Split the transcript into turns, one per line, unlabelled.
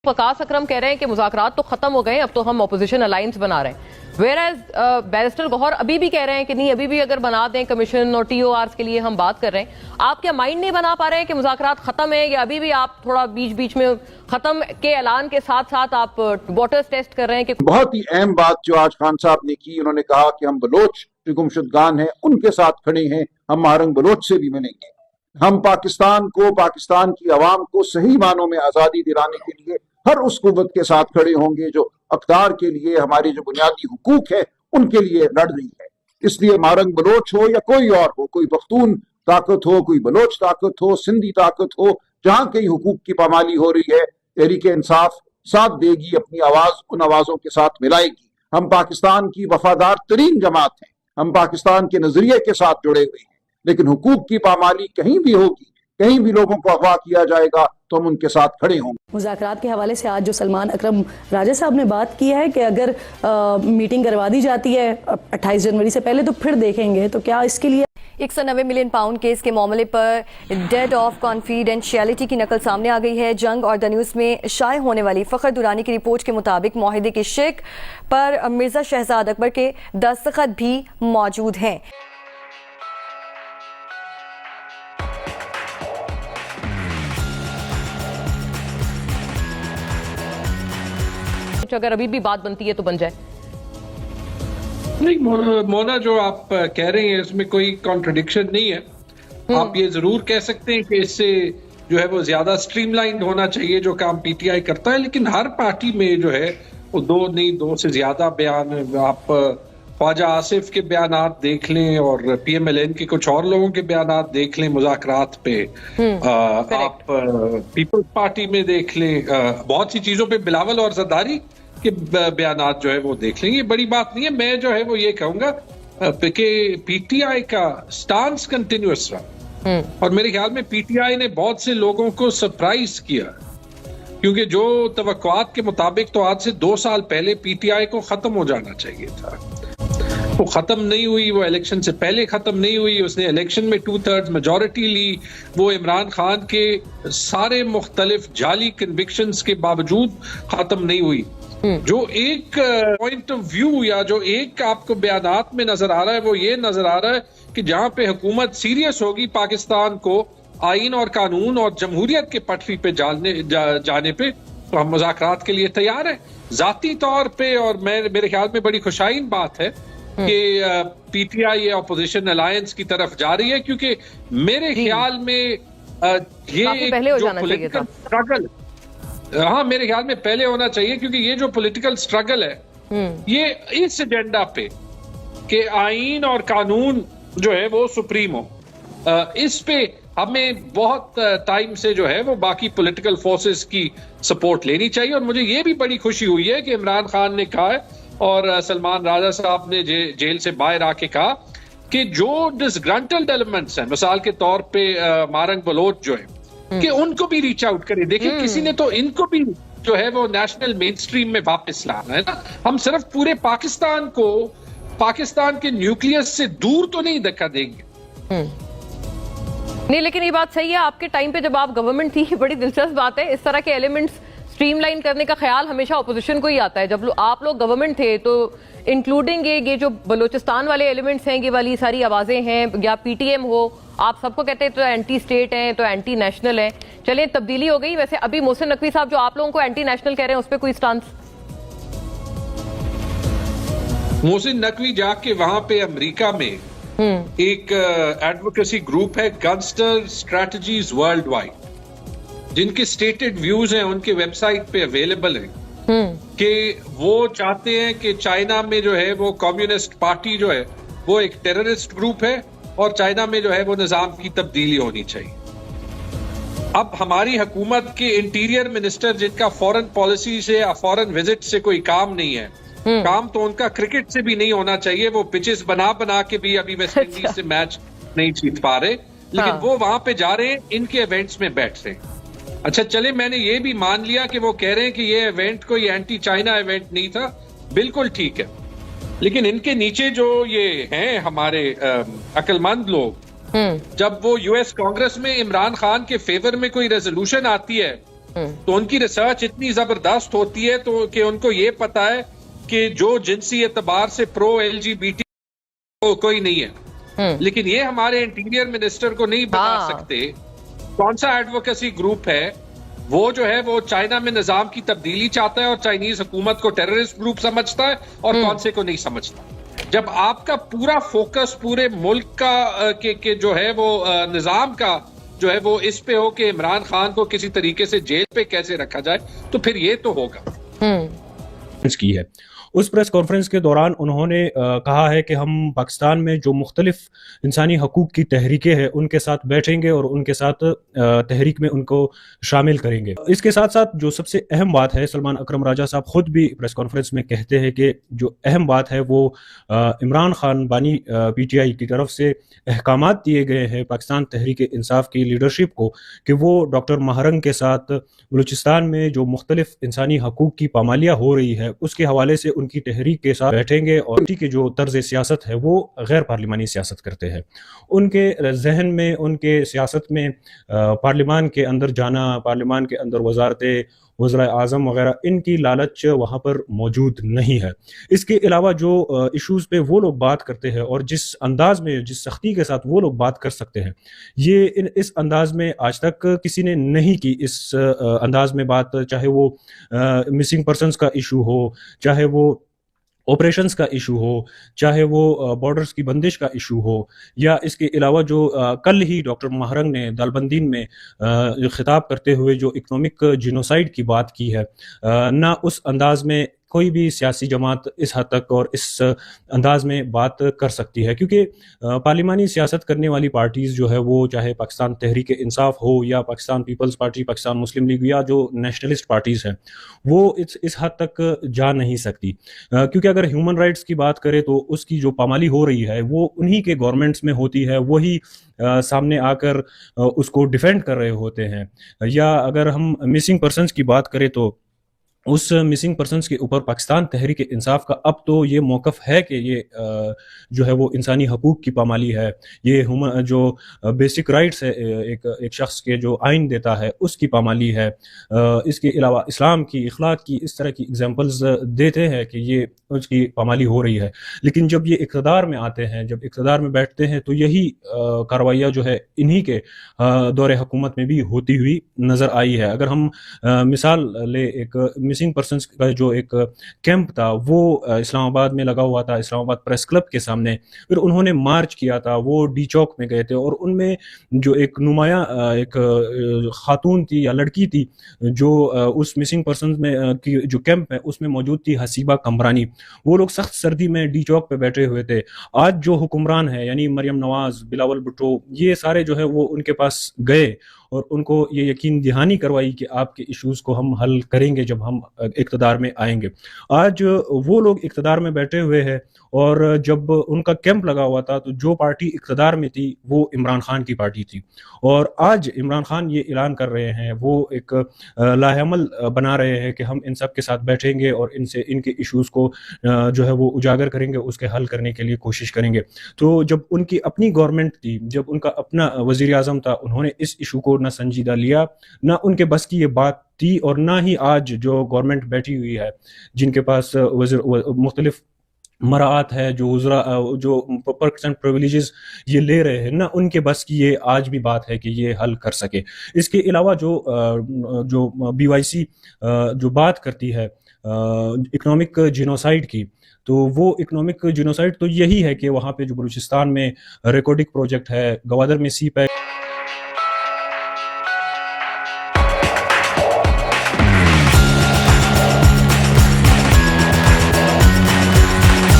वकास अकरम कह रहे हैं कि मुज़ाकरात तो खत्म हो गए, अब तो हम अपोजिशन अलायंस बना रहे हैं। वेयर बैरिस्टर गौहर अभी भी कह रहे हैं कि नहीं, अभी भी अगर बना दें कमीशन और TORs के लिए हम बात कर रहे हैं। आप क्या माइंड नहीं बना पा रहे हैं कि मुज़ाकरात खत्म है, या अभी भी आप थोड़ा बीच बीच में खत्म के ऐलान के साथ साथ आप वाटर्स टेस्ट कर रहे हैं? कि
बहुत ही अहम बात जो आज खान साहब ने की, उन्होंने कहा कि हम बलोच जो गुमशुदगान हैं उनके साथ खड़े हैं, हम मारंग बलोच से भी मिलेंगे। हम पाकिस्तान को, पाकिस्तान की आवाम को सही मानों में आज़ादी दिलाने के लिए हर उस कुव्वत के साथ खड़े होंगे जो अक़दार के लिए, हमारी जो बुनियादी हुकूक है उनके लिए लड़ रही है। इसलिए मारंग बलोच हो या कोई और हो, कोई पख्तून ताकत हो, कोई बलोच ताकत हो, सिंधी ताकत हो, जहाँ कई हुकूक की पामाली हो रही है, तहरीक इंसाफ साथ देगी, अपनी आवाज़ उन आवाज़ों के साथ मिलाएगी। हम पाकिस्तान की वफादार तरीन जमात हैं, हम पाकिस्तान के नजरिए के साथ जुड़े हुए हैं, लेकिन हुकूक की पामाली कहीं भी होगी, कहीं भी लोगों को अगवा किया जाएगा तो हम उनके साथ खड़े होंगे।
मुज़ाकरात के हवाले से आज जो सलमान अकरम राजा साहब ने बात की है कि अगर मीटिंग करवा दी जाती है 28 जनवरी से पहले तो फिर देखेंगे, तो क्या इसके लिए
190 मिलियन पाउंड केस के मामले पर डेड ऑफ कॉन्फिडेंशियलिटी की नकल सामने आ गई है। जंग और द न्यूज़ में शाये होने वाली फ़खर दुरानी की रिपोर्ट के मुताबिक मुआहिदे की शिक पर मिर्ज़ा शहजाद अकबर के दस्तखत भी मौजूद हैं।
अगर अभी भी बात बनती है तो बन जाए।
नहीं मोना, जो आप कह रहे हैं इसमें कोई कॉन्ट्रडिक्शन नहीं है। आप ये जरूर कह सकते हैं कि इससे जो है वो ज्यादा स्ट्रीमलाइंड होना चाहिए जो काम PTI करता है, लेकिन हर पार्टी में जो है वो दो से ज्यादा बयान, आप ख्वाजा आसिफ के बयानात देख लें और PMLN के कुछ और लोगों के बयानात देख लें मुज़ाकरात पे, आप पीपल्स पार्टी में देख लें, बहुत सी चीजों पे बिलावल और ज़रदारी के बयानात जो है वो देख लेंगे। बड़ी बात नहीं है। मैं जो है वो ये कहूंगा कि PTI का स्टांस कंटिन्यूअस रहा, और मेरे ख्याल में PTI ने बहुत से लोगों को सरप्राइज किया, क्योंकि जो तवक्कुआत के मुताबिक तो आज से 2 साल पहले PTI को खत्म हो जाना चाहिए था, वो खत्म नहीं हुई। वो इलेक्शन से पहले खत्म नहीं हुई, उसने इलेक्शन में 2/3 मेजॉरिटी ली, वो इमरान खान के सारे मुख्तलिफ जाली कन्विक्शंस के बावजूद खत्म नहीं हुई। जो एक पॉइंट ऑफ व्यू या जो एक आपको बयानात में नजर आ रहा है वो ये नजर आ रहा है कि जहां पे हुकूमत सीरियस होगी पाकिस्तान को आइन और कानून और जमहूरियत के पटरी पे जाने पे, तो हम मुज़ाकरात के लिए तैयार हैं जाती तौर पे। और मेरे ख्याल में बड़ी खुशाइन बात है कि PTI ये अपोजिशन अलायंस की तरफ जा रही है, क्योंकि मेरे ख्याल में ये जो पॉलिटिकल स्ट्रगल, हाँ मेरे ख्याल में पहले होना चाहिए, क्योंकि ये जो पॉलिटिकल स्ट्रगल है ये इस एजेंडा पे कि आइन और कानून जो है वो सुप्रीम हो, इस पे हमें बहुत टाइम से जो है वो बाकी पॉलिटिकल फोर्सेस की सपोर्ट लेनी चाहिए। और मुझे ये भी बड़ी खुशी हुई है कि इमरान खान ने कहा है और सलमान राजा साहब ने जेल से बाहर आके कहा कि जो डिसग्रंटल्ड एलिमेंट्स हैं, मिसाल के तौर पे मारंग बलोच जो है, कि उनको भी रीच आउट करें। देखिए किसी ने तो इनको भी जो है वो नेशनल मेन स्ट्रीम में वापस लाना है ना। हम सिर्फ पूरे पाकिस्तान को पाकिस्तान के न्यूक्लियस से दूर तो नहीं धक्का देंगे।
नहीं, लेकिन ये बात सही है, आपके टाइम पे जब आप गवर्नमेंट थी, बड़ी दिलचस्प बात है, इस तरह के एलिमेंट्स स्ट्रीमलाइन करने का ख्याल हमेशा अपोजिशन को ही आता है। जब आप लोग गवर्नमेंट थे तो इंक्लूडिंग ये जो बलोचिस्तान वाले एलिमेंट्स हैं, ये वाली सारी आवाजें हैं, या PTM हो, आप सबको कहते हैं तो एंटी स्टेट हैं, तो एंटी नेशनल हैं। चलिए तब्दीली हो गई। वैसे अभी मोहसिन नकवी साहब जो आप लोगों को एंटी नेशनल कह रहे हैं, उस पर कोई स्टांस?
मोहसिन नकवी जाके वहां पे अमेरिका में एक एडवोकेसी ग्रुप है, गन्स्टर स्ट्रेटजीज वर्ल्ड वाइड, जिनके स्टेटेड व्यूज हैं उनके वेबसाइट पे अवेलेबल हैं, कि वो चाहते हैं कि चाइना में जो है वो कम्युनिस्ट पार्टी जो है वो एक टेररिस्ट ग्रुप है, और चाइना में जो है वो निजाम की तब्दीली होनी चाहिए। अब हमारी हुकूमत के इंटीरियर मिनिस्टर, जिनका फॉरेन पॉलिसी से या फॉरेन विजिट से कोई काम नहीं है, काम तो उनका क्रिकेट से भी नहीं होना चाहिए, वो पिचेस बना के भी अभी वेस्ट इंडीज से मैच नहीं जीत पा रहे, लेकिन वो वहां पे जा रहे हैं, इनके इवेंट्स में बैठ रहे हैं। अच्छा चले, मैंने ये भी मान लिया कि वो कह रहे हैं कि ये इवेंट कोई एंटी चाइना इवेंट नहीं था, बिल्कुल ठीक है, लेकिन इनके नीचे जो ये हैं हमारे अक्लमंद लोग, जब वो US कांग्रेस में इमरान खान के फेवर में कोई रेजोल्यूशन आती है तो उनकी रिसर्च इतनी जबरदस्त होती है तो कि उनको ये पता है कि जो जिनसी एतबार से प्रो LGBT कोई नहीं है, लेकिन ये हमारे इंटीरियर मिनिस्टर को नहीं बता सकते कौन सा एडवोकेसी ग्रुप है वो जो है वो चाइना में निजाम की तब्दीली चाहता है और चाइनीज हुकूमत को टेररिस्ट ग्रुप समझता है और कौन से को नहीं समझता। जब आपका पूरा फोकस पूरे मुल्क का के जो है वो निजाम का जो है वो इस पे हो कि इमरान खान को किसी तरीके से जेल पे कैसे रखा जाए, तो फिर ये तो होगा।
की है उस प्रेस कॉन्फ्रेंस के दौरान उन्होंने कहा है कि हम पाकिस्तान में जो मुख्तलिफ इंसानी हकूक़ की तहरीकें हैं उनके साथ बैठेंगे और उनके साथ तहरीक में उनको शामिल करेंगे। इसके साथ साथ जो सबसे अहम बात है, सलमान अकरम राजा साहब खुद भी प्रेस कॉन्फ्रेंस में कहते हैं कि जो अहम बात है वो इमरान खान बानी PTI की तरफ से अहकामात दिए गए हैं पाकिस्तान तहरीक इंसाफ की लीडरशिप को कि वो डॉक्टर महारंग के साथ बलूचिस्तान में जो मुख्तलिफ इंसानी हकूक़ की पामालियाँ हो रही है उसके हवाले से उनकी तहरीक के साथ बैठेंगे और पार्टी के जो तर्ज सियासत है वो गैर पार्लिमानी सियासत करते हैं। उनके जहन में, उनके सियासत में पार्लिमान के अंदर जाना, पार्लिमान के अंदर वजारतें, वज़ीर आज़म वगैरह, इनकी लालच वहाँ पर मौजूद नहीं है। इसके अलावा जो इश्यूज़ पे वो लोग बात करते हैं और जिस अंदाज़ में, जिस सख्ती के साथ वो लोग बात कर सकते हैं, ये इस अंदाज़ में आज तक किसी ने नहीं की। इस अंदाज़ में बात, चाहे वो मिसिंग पर्सनस का इशू हो, चाहे वो ऑपरेशंस का इशू हो, चाहे वो बॉर्डर्स की बंदिश का इशू हो, या इसके अलावा जो कल ही डॉक्टर महारंग ने दालबंदीन में खिताब करते हुए जो इकोनॉमिक जिनोसाइड की बात की है, ना उस अंदाज में कोई भी सियासी जमात इस हद तक और इस अंदाज में बात कर सकती है, क्योंकि पार्लिमानी सियासत करने वाली पार्टीज़ जो है वो चाहे पाकिस्तान तहरीक इंसाफ हो या पाकिस्तान पीपल्स पार्टी, पाकिस्तान मुस्लिम लीग या जो नेशनलिस्ट पार्टीज़ हैं, वो इस हद तक जा नहीं सकती। क्योंकि अगर ह्यूमन राइट्स की बात करें तो उसकी जो पामाली हो रही है वो उन्हीं के गवर्नमेंट्स में होती है, वही सामने आकर उसको डिफेंड कर रहे होते हैं। या अगर हम मिसिंग पर्सनस की बात करें तो उस मिसिंग पर्सनस के ऊपर पाकिस्तान तहरीक इंसाफ का अब तो ये मौक़िफ़ है कि ये जो है वो इंसानी हकूक़ की पामाली है, ये जो बेसिक राइट्स है एक शख्स के जो आइन देता है उसकी पामाली है। इसके अलावा इस्लाम की, इखलाक की, इस तरह की एग्जांपल्स देते हैं कि ये उसकी पामाली हो रही है। लेकिन जब ये इक़्तिदार में आते हैं, जब इक़्तिदार में बैठते हैं, तो यही कार्रवाइयाँ जो है इन्हीं के दौरे हुकूमत में भी होती हुई नज़र आई है। अगर हम मिसाल ले, एक मिसिंग पर्सनस का जो एक कैंप था वो इस्लामाबाद में लगा हुआ था, इस्लामाबाद प्रेस क्लब के सामने, फिर उन्होंने मार्च किया था, वो डी चौक में गए थे और उनमें जो एक नुमाया एक खातून थी या लड़की थी जो उस मिसिंग पर्सनस में की जो कैंप है उसमें मौजूद थी, हसीबा कमरानी, वो लोग सख्त सर्दी में डी चौक पे बैठे हुए थे। आज जो हुक्मरान है यानी मरियम नवाज, बिलावल भुट्टो, ये सारे जो है वो उनके पास गए और उनको ये यकीन दहानी करवाई कि आपके इश्यूज़ को हम हल करेंगे जब हम इक़्तिदार में आएंगे। आज वो लोग इक़्तिदार में बैठे हुए हैं और जब उनका कैंप लगा हुआ था तो जो पार्टी इक़्तिदार में थी वो इमरान खान की पार्टी थी, और आज इमरान खान ये ऐलान कर रहे हैं, वो एक लाहेअमल बना रहे हैं कि हम इन सब के साथ बैठेंगे और इनसे इनके इश्यूज़ को जो है वो उजागर करेंगे, उसके हल करने के लिए कोशिश करेंगे। तो जब उनकी अपनी गवर्नमेंट थी, जब उनका अपना वज़ीर आज़म था, उन्होंने इस इशू को ना संजीदा लिया, ना उनके बस की ये बात थी, और ना ही आज जो गवर्नमेंट बैठी हुई है जिनके पास मुख्तलिफ मराआत है, जो पर्क्स एंड प्रिविलेजेस ये ले रहे हैं, ना उनके बस की ये आज भी बात है कि ये हल कर सके। इसके अलावा जो BYC जो बात करती है इकोनॉमिक जिनोसाइड की, तो वो इकोनॉमिक जिनोसाइड तो यही है कि वहाँ पे जो बलूचिस्तान में रेकॉर्डिक प्रोजेक्ट है, गवादर में सी पैक